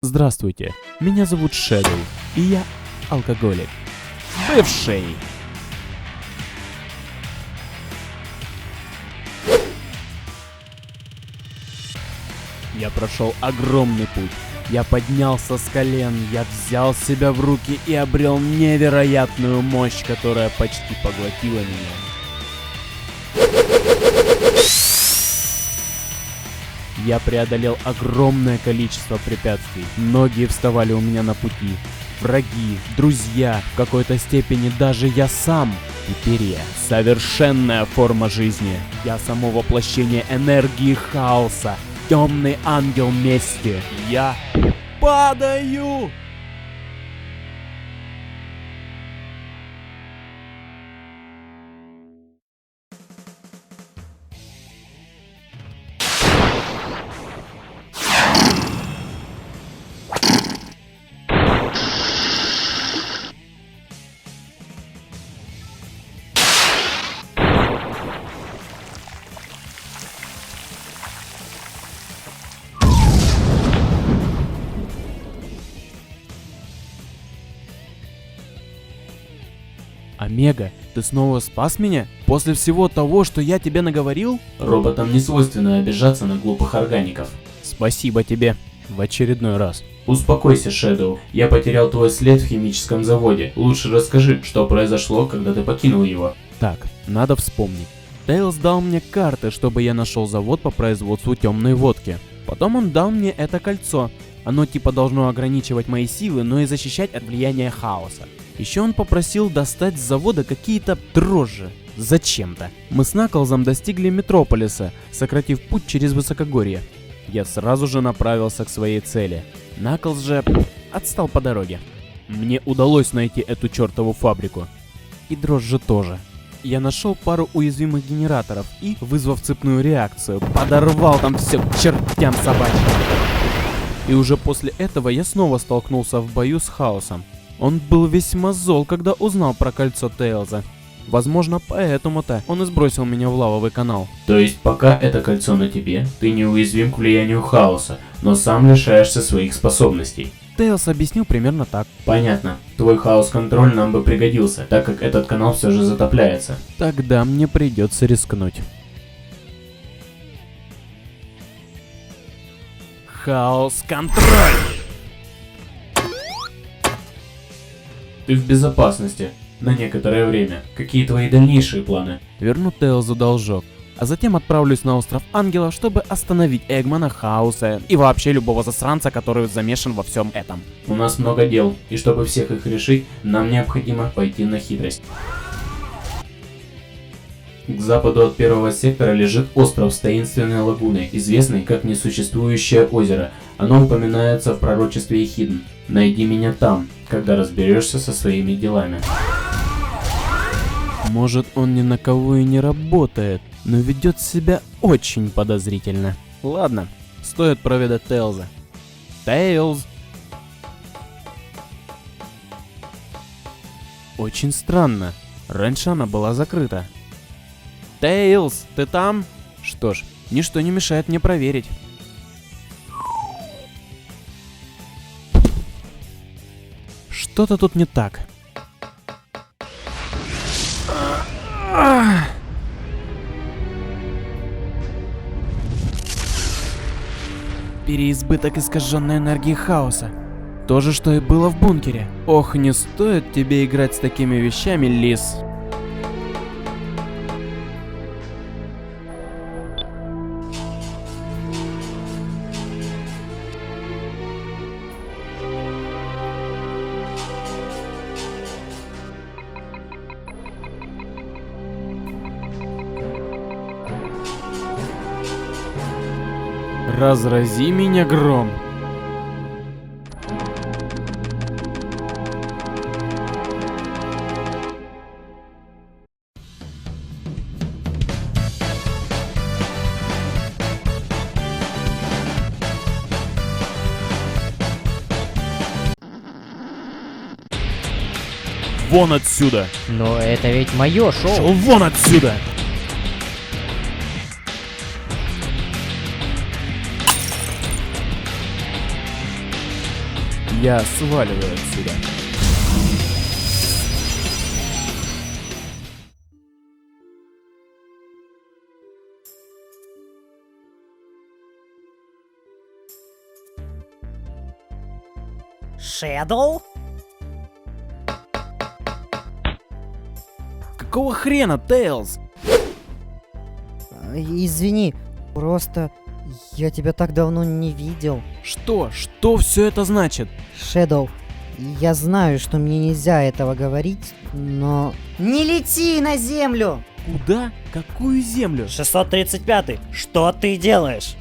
Здравствуйте, меня зовут Shadow, и я алкоголик. Бывший. Я прошел огромный путь. Я поднялся с колен, я взял себя в руки и обрел невероятную мощь, которая почти поглотила меня. Я преодолел огромное количество препятствий. Многие вставали у меня на пути. Враги, друзья, в какой-то степени даже я сам. Теперь я совершенная форма жизни. Я само воплощение энергии хаоса. Темный ангел мести. Я падаю! Омега, ты снова спас меня? После всего того, что я тебе наговорил? Роботам не свойственно обижаться на глупых органиков. Спасибо тебе. В очередной раз. Успокойся, Shadow. Я потерял твой след в химическом заводе. Лучше расскажи, что произошло, когда ты покинул его. Так, надо вспомнить. Тейлз дал мне карты, чтобы я нашел завод по производству темной водки. Потом он дал мне это кольцо. Оно типа должно ограничивать мои силы, но и защищать от влияния хаоса. Еще он попросил достать с завода какие-то дрожжи. Зачем-то. Мы с Наклзом достигли Метрополиса, сократив путь через высокогорье. Я сразу же направился к своей цели. Наклз же отстал по дороге. Мне удалось найти эту чертову фабрику. И дрожжи тоже. Я нашел пару уязвимых генераторов и, вызвав цепную реакцию, подорвал там все к чертям собачьим. И уже после этого я снова столкнулся в бою с хаосом. Он был весьма зол, когда узнал про кольцо Тейлза. Возможно, поэтому-то он и сбросил меня в лавовый канал. То есть пока это кольцо на тебе, ты неуязвим к влиянию хаоса, но сам лишаешься своих способностей. Тейлз объяснил примерно так. Понятно. Твой хаос-контроль нам бы пригодился, так как этот канал все же затопляется. Тогда мне придется рискнуть. Хаос-контроль! Ты в безопасности. На некоторое время. Какие твои дальнейшие планы? Верну Тейлзу должок, а затем отправлюсь на остров Ангелов, чтобы остановить Эгмана, Хаоса и вообще любого засранца, который замешан во всем этом. У нас много дел, и чтобы всех их решить, нам необходимо пойти на хитрость. К западу от первого сектора лежит остров с таинственной лагуной, известный как несуществующее озеро. Оно упоминается в пророчестве Эхидн. Найди меня там, когда разберешься со своими делами. Может, он ни на кого и не работает, но ведет себя очень подозрительно. Ладно, стоит проведать Тейлза. Тейлз! Очень странно. Раньше она была закрыта. Тейлз, ты там? Что ж, ничто не мешает мне проверить. Что-то тут не так. Переизбыток искаженной энергии хаоса. То же, что и было в бункере. Ох, не стоит тебе играть с такими вещами, лис. Разрази меня гром. Вон отсюда! Но это ведь мое шоу. Шел вон отсюда! Я сваливаю отсюда. Шэдоу? Какого хрена, Тейлз? Извини, просто я тебя так давно не видел. Что все это значит? Шэдоу, я знаю, что мне нельзя этого говорить, но... Не лети на землю! Куда? Какую землю? 635. Что ты делаешь?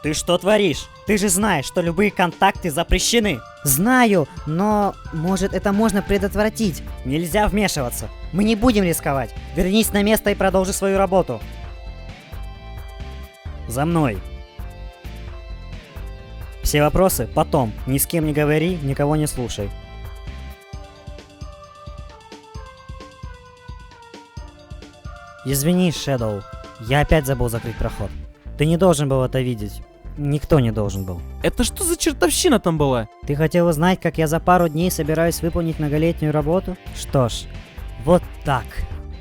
Ты что творишь? Ты же знаешь, что любые контакты запрещены. Знаю, но может это можно предотвратить. Нельзя вмешиваться. Мы не будем рисковать. Вернись на место и продолжи свою работу. За мной. Все вопросы потом. Ни с кем не говори, никого не слушай. Извини, Шэдоу. Я опять забыл закрыть проход. Ты не должен был это видеть. Никто не должен был. Это что за чертовщина там была? Ты хотел узнать, как я за пару дней собираюсь выполнить многолетнюю работу? Что ж, вот так.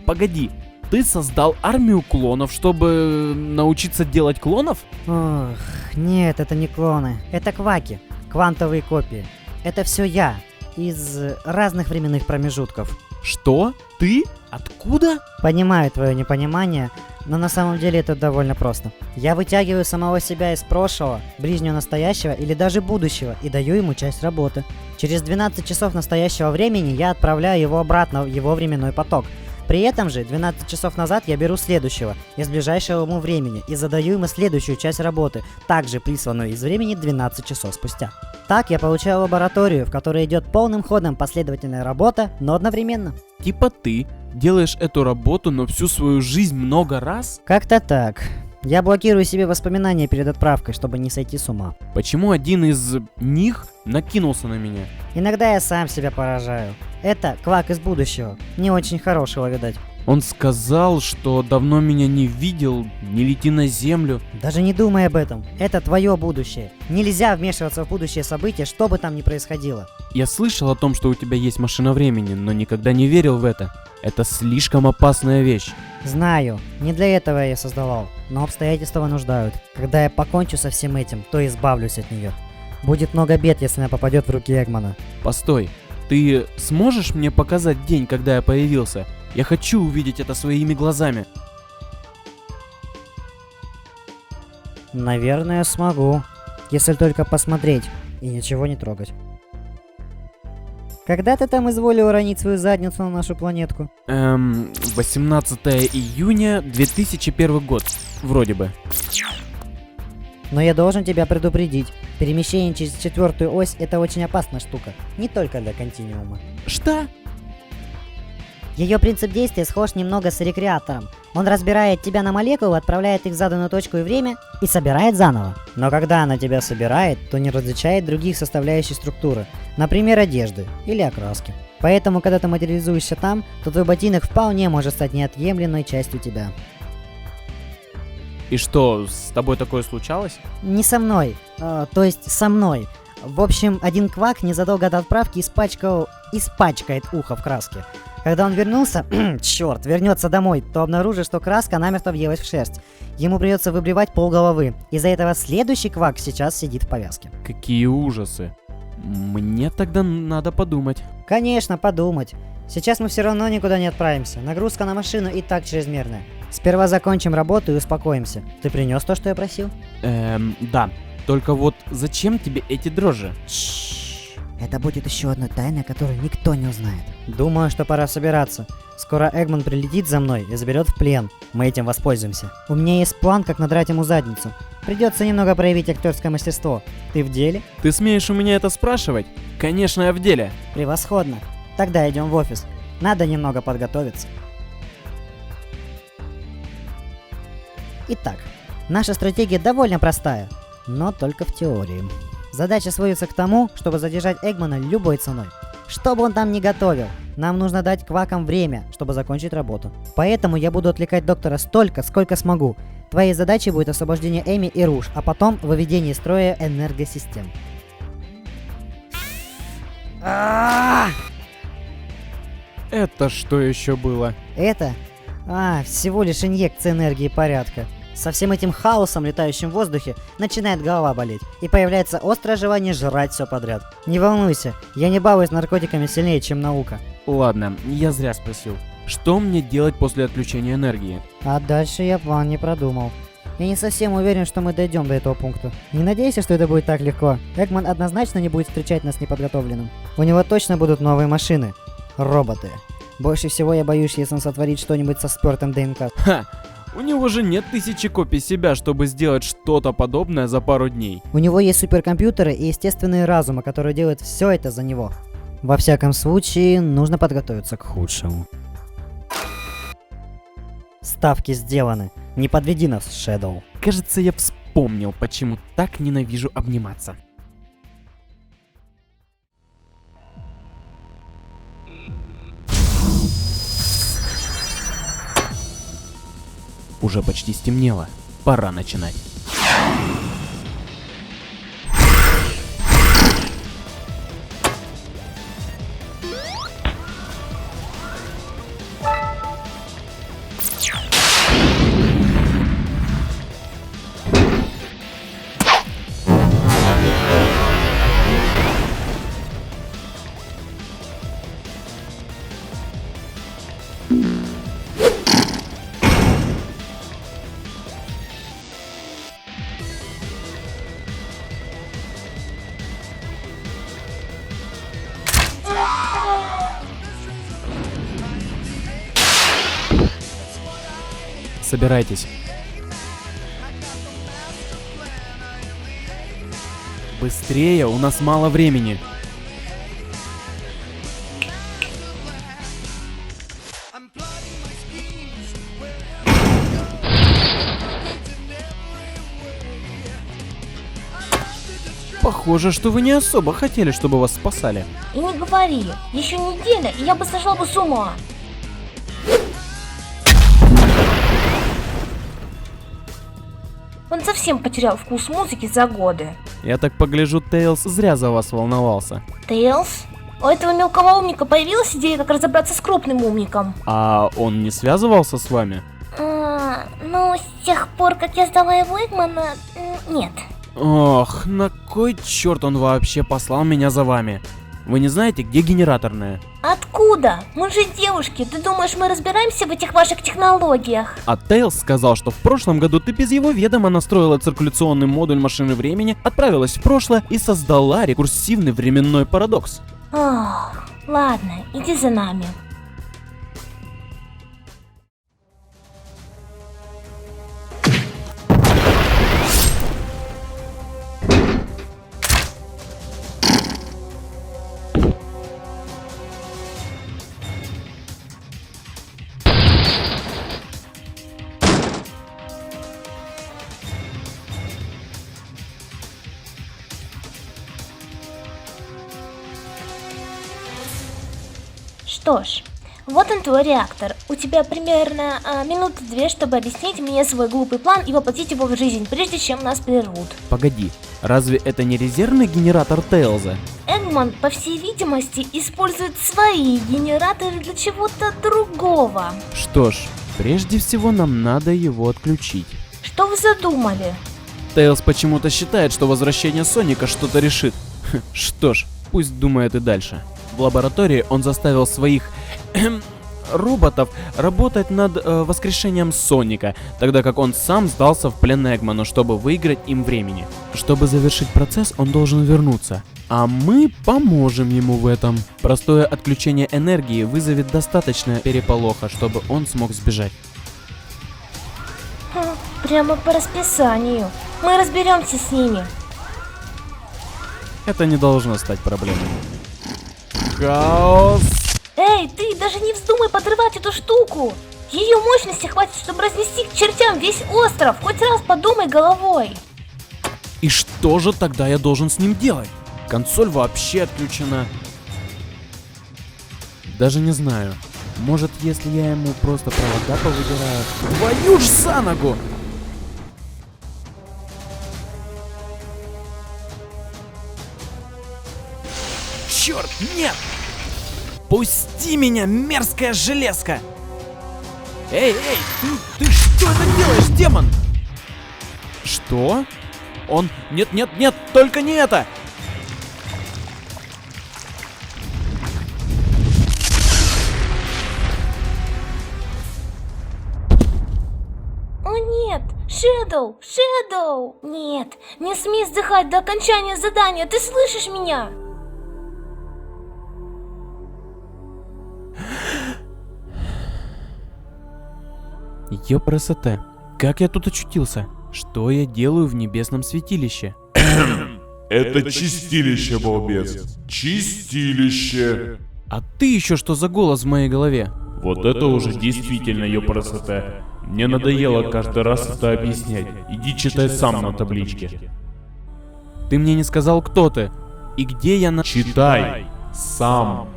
Погоди, ты создал армию клонов, чтобы научиться делать клонов? Ох, нет, это не клоны. Это кваки. Квантовые копии. Это все я. Из разных временных промежутков. Что? Ты? Откуда? Понимаю твое непонимание, но на самом деле это довольно просто. Я вытягиваю самого себя из прошлого, ближнего настоящего или даже будущего и даю ему часть работы. Через 12 часов настоящего времени я отправляю его обратно в его временной поток. При этом же 12 часов назад я беру следующего из ближайшего ему времени и задаю ему следующую часть работы, также присланную из времени 12 часов спустя. Так я получаю лабораторию, в которой идет полным ходом последовательная работа, но одновременно. Типа ты делаешь эту работу, но всю свою жизнь много раз? Как-то так. Я блокирую себе воспоминания перед отправкой, чтобы не сойти с ума. Почему один из них накинулся на меня? Иногда я сам себя поражаю. Это квак из будущего. Не очень хорошего, видать. Он сказал, что давно меня не видел, не лети на землю. Даже не думай об этом. Это твое будущее. Нельзя вмешиваться в будущее события, что бы там ни происходило. Я слышал о том, что у тебя есть машина времени, но никогда не верил в это. Это слишком опасная вещь. Знаю, не для этого я ее создавал, но обстоятельства вынуждают. Когда я покончу со всем этим, то избавлюсь от нее. Будет много бед, если она попадет в руки Эгмана. Постой, ты сможешь мне показать день, когда я появился? Я хочу увидеть это своими глазами. Наверное, смогу. Если только посмотреть и ничего не трогать. Когда ты там изволил уронить свою задницу на нашу планетку? 18 июня 2001 год. Вроде бы. Но я должен тебя предупредить. Перемещение через четвертую ось — это очень опасная штука. Не только для континуума. Что? Ее принцип действия схож немного с рекреатором. Он разбирает тебя на молекулы, отправляет их в заданную точку и время и собирает заново. Но когда она тебя собирает, то не различает других составляющих структуры, например, одежды или окраски. Поэтому, когда ты материализуешься там, то твой ботинок вполне может стать неотъемлемой частью тебя. И что, с тобой такое случалось? Не со мной, то есть со мной. В общем, один квак незадолго до отправки испачкает ухо в краске. Когда он вернулся, вернется домой, то обнаружит, что краска намертво въелась в шерсть. Ему придется выбривать полголовы. Из-за этого следующий квак сейчас сидит в повязке. Какие ужасы. Мне тогда надо подумать. Конечно, подумать. Сейчас мы все равно никуда не отправимся. Нагрузка на машину и так чрезмерная. Сперва закончим работу и успокоимся. Ты принес то, что я просил? Да. Только вот зачем тебе эти дрожжи? Это будет еще одна тайна, которую никто не узнает. Думаю, что пора собираться. Скоро Эгман прилетит за мной и заберет в плен. Мы этим воспользуемся. У меня есть план, как надрать ему задницу. Придется немного проявить актерское мастерство. Ты в деле? Ты смеешь у меня это спрашивать? Конечно, я в деле. Превосходно. Тогда идем в офис. Надо немного подготовиться. Итак, наша стратегия довольно простая, но только в теории. Задача сводится к тому, чтобы задержать Эгмана любой ценой. Что бы он там ни готовил, Нам нужно дать квакам время, чтобы закончить работу. Поэтому я буду отвлекать доктора столько, сколько смогу. Твоей задачей будет освобождение Эми и Руж, а потом выведение из строя энергосистем. Это что еще было? Это? Всего лишь инъекция энергии порядка. Со всем этим хаосом, летающим в воздухе, начинает голова болеть, и появляется острое желание жрать все подряд. Не волнуйся, я не балуюсь наркотиками сильнее, чем наука. Ладно, я зря спросил. Что мне делать после отключения энергии? А дальше я план не продумал. Я не совсем уверен, что мы дойдем до этого пункта. Не надейся, что это будет так легко. Эгман однозначно не будет встречать нас неподготовленным. У него точно будут новые машины. Роботы. Больше всего я боюсь, если он сотворит что-нибудь со спёртым ДНК. Ха! У него же нет 1000 копий себя, чтобы сделать что-то подобное за пару дней. У него есть суперкомпьютеры и естественные разумы, которые делают все это за него. Во всяком случае, нужно подготовиться к худшему. Ставки сделаны. Не подведи нас, Шэдоу. Кажется, я вспомнил, почему так ненавижу обниматься. Уже почти стемнело. Пора начинать. Собирайтесь. Быстрее, у нас мало времени. Похоже, что вы не особо хотели, чтобы вас спасали. И не говори, еще неделя, и я бы сошла бы с ума. Он совсем потерял вкус музыки за годы. Я так погляжу, Тейлз зря за вас волновался. Тейлз? У этого мелкого умника появилась идея, как разобраться с крупным умником. А он не связывался с вами? Ну, с тех пор, как я сдала его Эгмана, нет. Ох, на кой черт он вообще послал меня за вами? Вы не знаете, где генераторная? Откуда? Мы же девушки, ты думаешь, мы разбираемся в этих ваших технологиях? А Тейлз сказал, что в прошлом году ты без его ведома настроила циркуляционный модуль машины времени, отправилась в прошлое и создала рекурсивный временной парадокс. Ох, ладно, иди за нами. Что ж, вот он твой реактор. У тебя примерно минуты 2, чтобы объяснить мне свой глупый план и воплотить его в жизнь, прежде чем нас прервут. Погоди, разве это не резервный генератор Тейлза? Эгман, по всей видимости, использует свои генераторы для чего-то другого. Что ж, прежде всего нам надо его отключить. Что вы задумали? Тейлз почему-то считает, что возвращение Соника что-то решит. Что ж, пусть думает и дальше. В лаборатории он заставил своих роботов работать над воскрешением Соника, тогда как он сам сдался в плен Эгману, чтобы выиграть им времени. Чтобы завершить процесс, он должен вернуться. А мы поможем ему в этом. Простое отключение энергии вызовет достаточно переполоха, чтобы он смог сбежать. Прямо по расписанию. Мы разберемся с ними. Это не должно стать проблемой. Хаос! Эй, ты даже не вздумай подрывать эту штуку! Ее мощности хватит, чтобы разнести к чертям весь остров. Хоть раз подумай головой. И что же тогда я должен с ним делать? Консоль вообще отключена. Даже не знаю. Может, если я ему просто провода повыдираю... Твою ж за ногу! Черт, нет! Пусти меня, мерзкая железка! Эй, ты что это делаешь, демон? Что? Он... Нет, только не это! О нет! Шэдоу! Нет, не смей вздыхать до окончания задания, ты слышишь меня? Ёпрст, как я тут очутился? Что я делаю в небесном святилище? Это чистилище, балбес. Чистилище. А ты еще что за голос в моей голове? Вот это уже действительно ёпрст. Мне надоело каждый раз это объяснять. Иди читай сам на табличке. Ты мне не сказал, кто ты и где я Читай сам.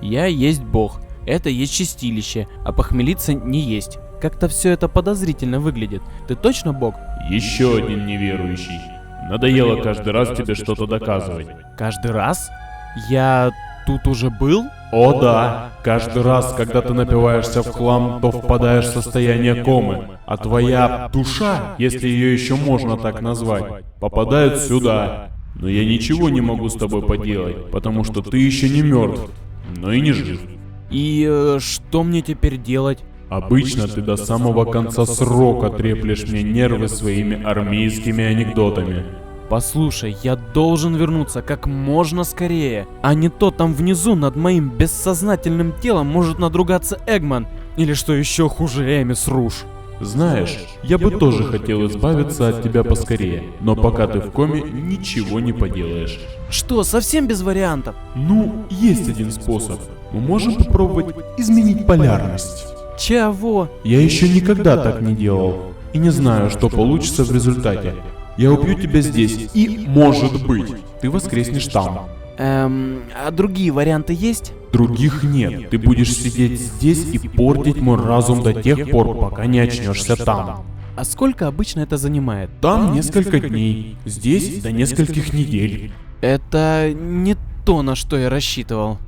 Я есть бог, это есть чистилище, а похмелиться не есть. Как-то все это подозрительно выглядит. Ты точно бог? Еще один неверующий. Надоело каждый раз тебе что-то доказывать. Каждый раз? Я тут уже был? О да, каждый раз, когда ты напиваешься в хлам, то впадаешь в состояние комы, а твоя душа, если ее еще можно так назвать, попадает сюда. Но я ничего не могу с тобой поделать, потому что ты еще не мертв, но и не жив. И что мне теперь делать? Обычно ты до самого конца срока треплешь мне нервы своими армейскими анекдотами. Послушай, я должен вернуться как можно скорее, а не то там внизу над моим бессознательным телом может надругаться Эгман, или что еще хуже, Эмис Руш. Знаешь, я бы тоже хотел избавиться от тебя поскорее, но пока ты в коме, ничего не поделаешь. Что, совсем без вариантов? Ну, есть один способ. Мы можем попробовать изменить полярность. Чего? Я еще никогда так не делал, и не знаю, что получится в результате. Я убью тебя здесь, и, может быть, ты воскреснешь там. А другие варианты есть? Других нет. Ты будешь сидеть здесь и портить мой разум до тех пор, пока не очнешься там. А сколько обычно это занимает? Там несколько дней, здесь до нескольких недель. Это не то, на что я рассчитывал.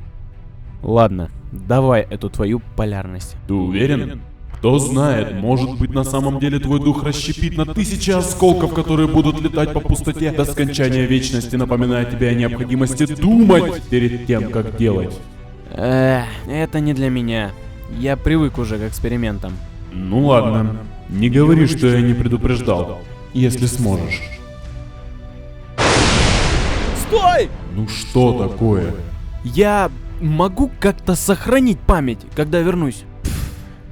Ладно, давай эту твою полярность. Ты уверен? Кто знает, может быть, на самом деле твой дух расщепит на тысячи осколков, которые будут летать по пустоте до скончания вечности, напоминая тебе о необходимости думать перед тем, как делать. Это не для меня. Я привык уже к экспериментам. Ну ладно, не говори, что я не предупреждал, если сможешь. Стой! Ну что такое? Я могу как-то сохранить память, когда вернусь?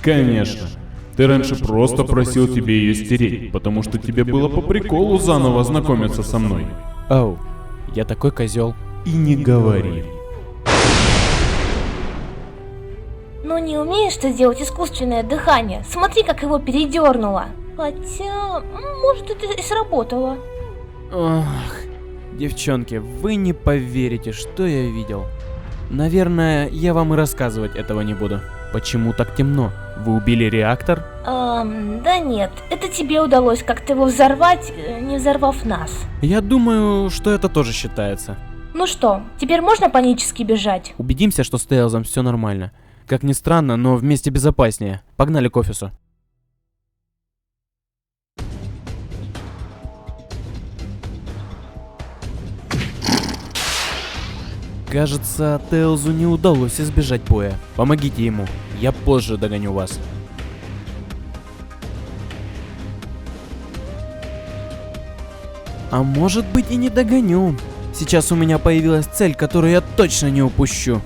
Конечно. Ты раньше просто просил тебе ее стереть, потому что тебе было по приколу заново знакомиться со мной. Оу, я такой козел. И не говори. Ну не умеешь ты делать искусственное дыхание? Смотри, как его передернуло. Хотя, может, это и сработало. Ох, девчонки, вы не поверите, что я видел. Наверное, я вам и рассказывать этого не буду. Почему так темно? Вы убили реактор? Да нет, это тебе удалось как-то его взорвать, не взорвав нас. Я думаю, что это тоже считается. Ну что, теперь можно панически бежать? Убедимся, что с Тейлзом все нормально. Как ни странно, но вместе безопаснее. Погнали к офису. Кажется, Тейлзу не удалось избежать боя. Помогите ему, я позже догоню вас. А может быть и не догоню. Сейчас у меня появилась цель, которую я точно не упущу.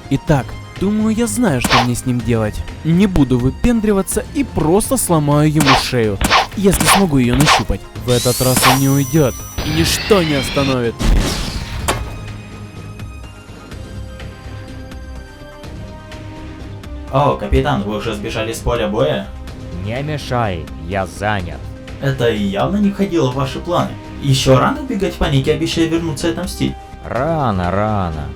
Итак, думаю, я знаю, что мне с ним делать. Не буду выпендриваться и просто сломаю ему шею, если смогу ее нащупать. В этот раз он не уйдет, и ничто не остановит меня. О, капитан, вы уже сбежали с поля боя? Не мешай, я занят. Это явно не входило в ваши планы. Еще рано бегать в панике, обещая вернуться и отомстить. Рано.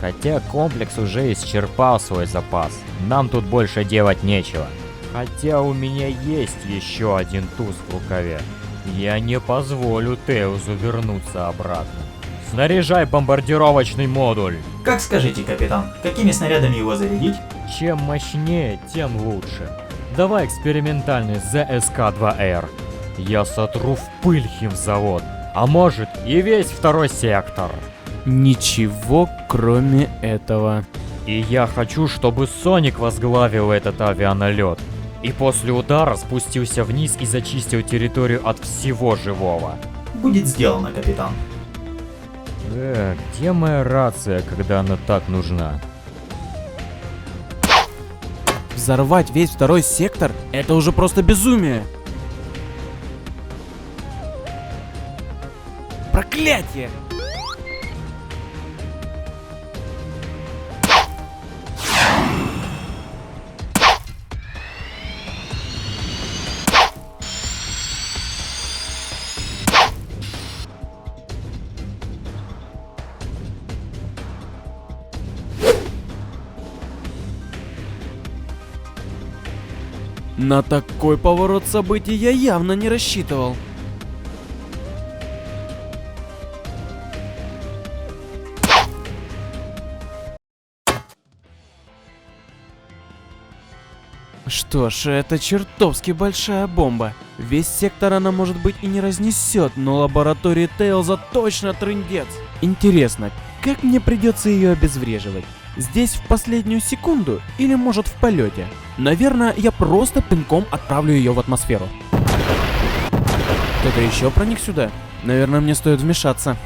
Хотя комплекс уже исчерпал свой запас. Нам тут больше делать нечего. Хотя у меня есть еще один туз в рукаве. Я не позволю Тейлзу вернуться обратно. Снаряжай бомбардировочный модуль. Как скажите, капитан, какими снарядами его зарядить? Чем мощнее, тем лучше. Давай экспериментальный ЗСК-2Р. Я сотру в пыль химзавод. А может и весь второй сектор. Ничего, кроме этого. И я хочу, чтобы Соник возглавил этот авианалет. И после удара спустился вниз и зачистил территорию от всего живого. Будет сделано, капитан. Где моя рация, когда она так нужна? Взорвать весь второй сектор — это уже просто безумие. Проклятие! На такой поворот событий я явно не рассчитывал. Что ж, это чертовски большая бомба. Весь сектор она, может быть, и не разнесет, но лаборатории Тейлза точно трындец. Интересно, как мне придется ее обезвреживать? Здесь в последнюю секунду или может в полете? Наверное, я просто пинком отправлю ее в атмосферу. Кто-то еще проник сюда? Наверное, мне стоит вмешаться.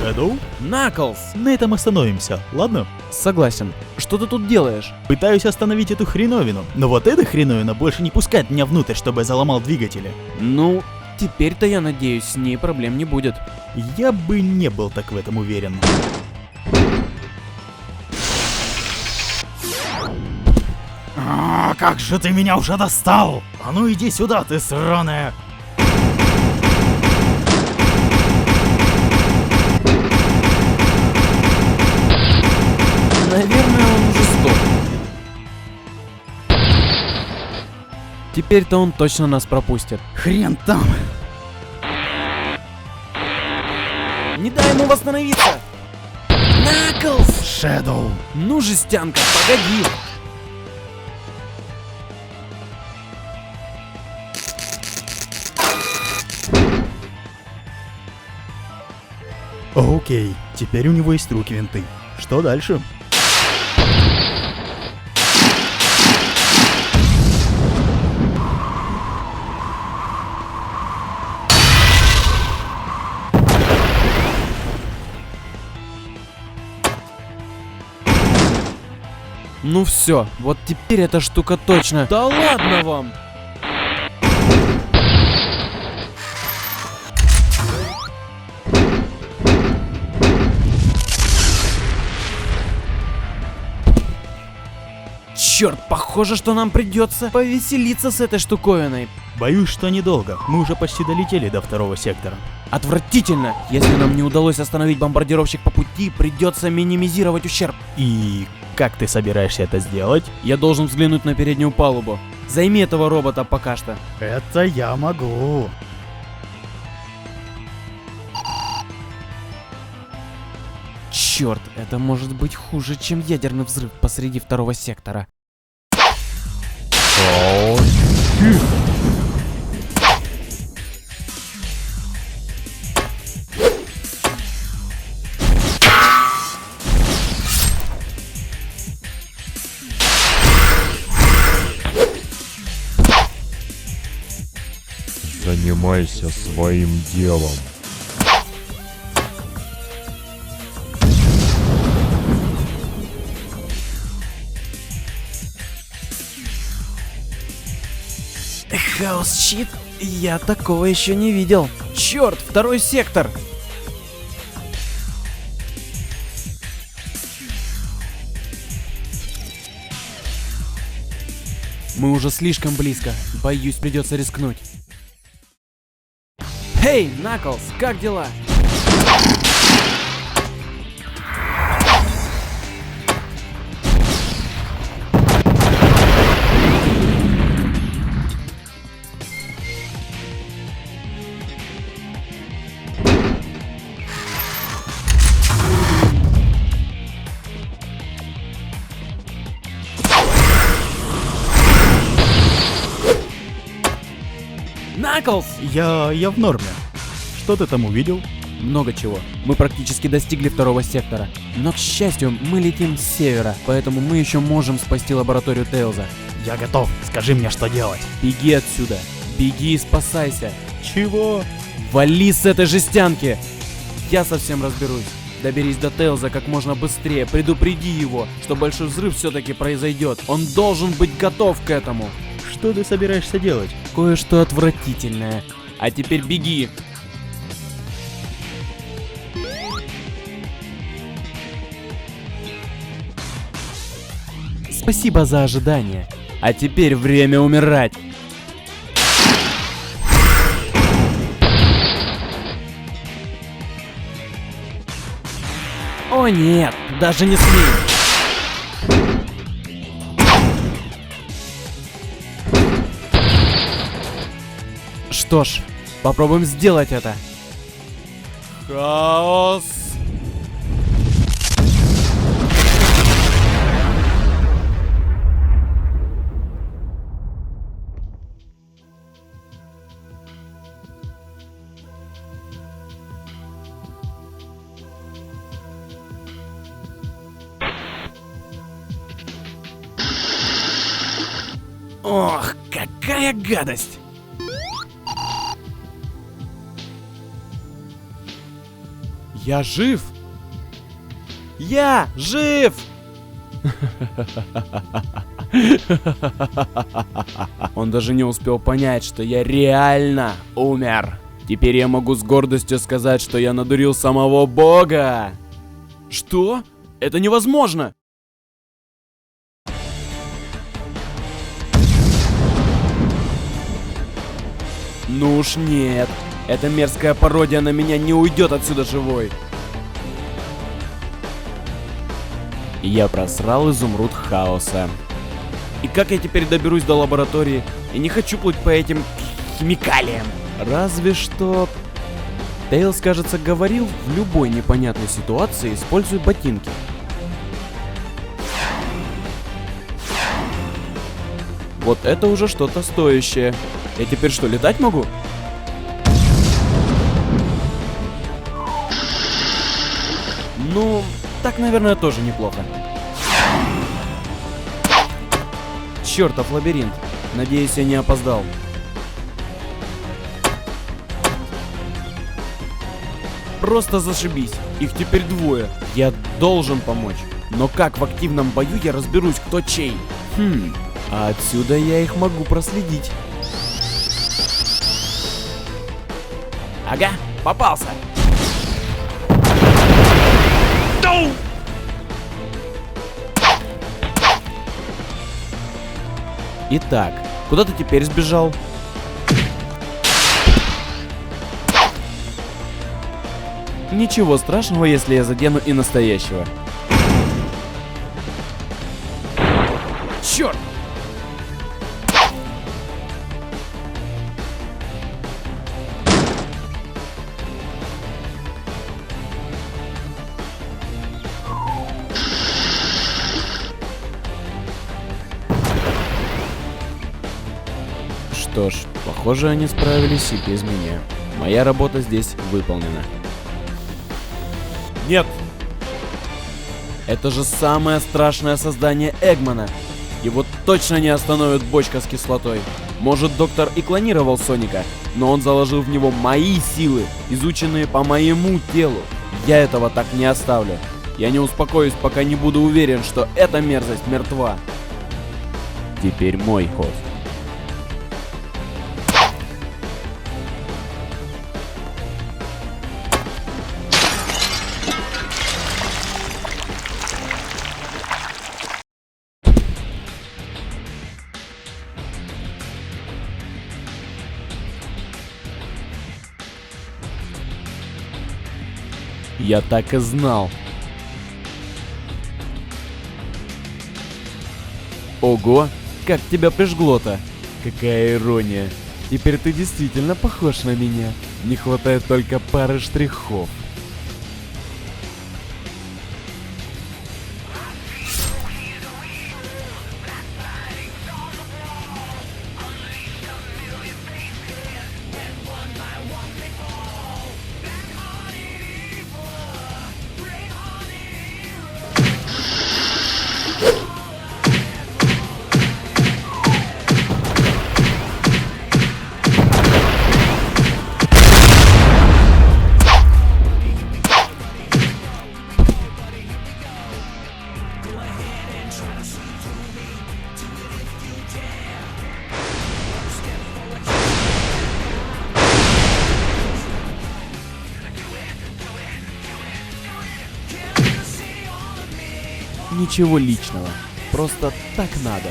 Shadow? Наклз! На этом остановимся, ладно? Согласен. Что ты тут делаешь? Пытаюсь остановить эту хреновину, но вот эта хреновина больше не пускает меня внутрь, чтобы я заломал двигатели. Ну, теперь-то я надеюсь, с ней проблем не будет. Я бы не был так в этом уверен. Как же ты меня уже достал! А ну иди сюда, ты сраная! Наверное, он уже сдох. Теперь-то он точно нас пропустит. Хрен там! Не дай ему восстановиться! Наклз! Shadow! Ну, жестянка, погоди! Окей, теперь у него есть руки-винты. Что дальше? Ну все, вот теперь эта штука точно. Да ладно вам! Черт, похоже, что нам придется повеселиться с этой штуковиной. Боюсь, что недолго. Мы уже почти долетели до второго сектора. Отвратительно! Если нам не удалось остановить бомбардировщик по пути, придется минимизировать ущерб. И как ты собираешься это сделать? Я должен взглянуть на переднюю палубу. Займи этого робота пока что. Это я могу. Черт, это может быть хуже, чем ядерный взрыв посреди второго сектора. Занимайся своим делом. Хаос-щит? Я такого еще не видел. Черт, второй сектор! Мы уже слишком близко. Боюсь, придется рискнуть. Эй, Наклз, как дела? Наклз! Я в норме. Что ты там увидел? Много чего. Мы практически достигли второго сектора. Но, к счастью, мы летим с севера, поэтому мы еще можем спасти лабораторию Тейлза. Я готов. Скажи мне, что делать. Беги отсюда. Беги и спасайся. Чего? Вали с этой жестянки! Я совсем разберусь. Доберись до Тейлза как можно быстрее. Предупреди его, что большой взрыв все-таки произойдет. Он должен быть готов к этому. Что ты собираешься делать? Кое-что отвратительное. А теперь беги. Спасибо за ожидание. А теперь время умирать. О нет, даже не смей. Что ж, попробуем сделать это. Хаос. Ох, какая гадость! Я жив! Я жив! Он даже не успел понять, что я реально умер. Теперь я могу с гордостью сказать, что я надурил самого Бога. Что? Это невозможно! Ну уж нет. Эта мерзкая пародия на меня не уйдет отсюда живой. Я просрал изумруд хаоса. И как я теперь доберусь до лаборатории? Я не хочу плыть по этим химикалиям. Разве что... Тейлз, кажется, говорил, в любой непонятной ситуации используй ботинки. Вот это уже что-то стоящее. Я теперь что, летать могу? Ну, так, наверное, тоже неплохо. Чертов лабиринт. Надеюсь, я не опоздал. Просто зашибись. Их теперь двое. Я должен помочь. Но как в активном бою я разберусь, кто чей? А отсюда я их могу проследить. Ага, попался. Итак, куда ты теперь сбежал? Ничего страшного, если я задену и настоящего. Черт! Что ж, похоже, они справились и без меня. Моя работа здесь выполнена. Нет! Это же самое страшное создание Эгмана. Его точно не остановит бочка с кислотой. Может, доктор и клонировал Соника, но он заложил в него мои силы, изученные по моему телу. Я этого так не оставлю. Я не успокоюсь, пока не буду уверен, что эта мерзость мертва. Теперь мой ход. Я так и знал. Ого, как тебя прижгло-то. Какая ирония. Теперь ты действительно похож на меня. Не хватает только пары штрихов. Ничего личного, просто так надо.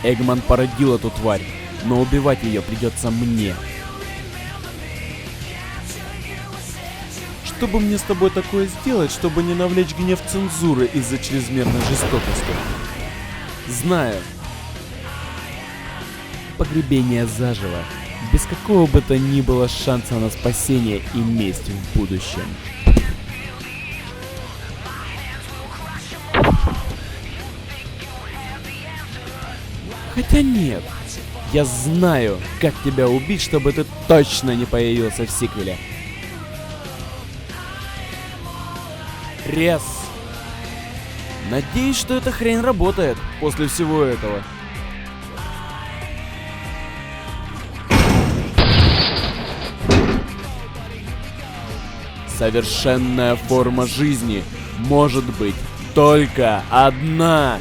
Эгман породил эту тварь, но убивать ее придется мне. Что бы мне с тобой такое сделать, чтобы не навлечь гнев цензуры из-за чрезмерной жестокости? Знаю. Погребение заживо, без какого бы то ни было шанса на спасение и месть в будущем. Хотя нет, я знаю, как тебя убить, чтобы ты точно не появился в сиквеле. Рез. Надеюсь, что эта хрень работает после всего этого. Совершенная форма жизни может быть только одна.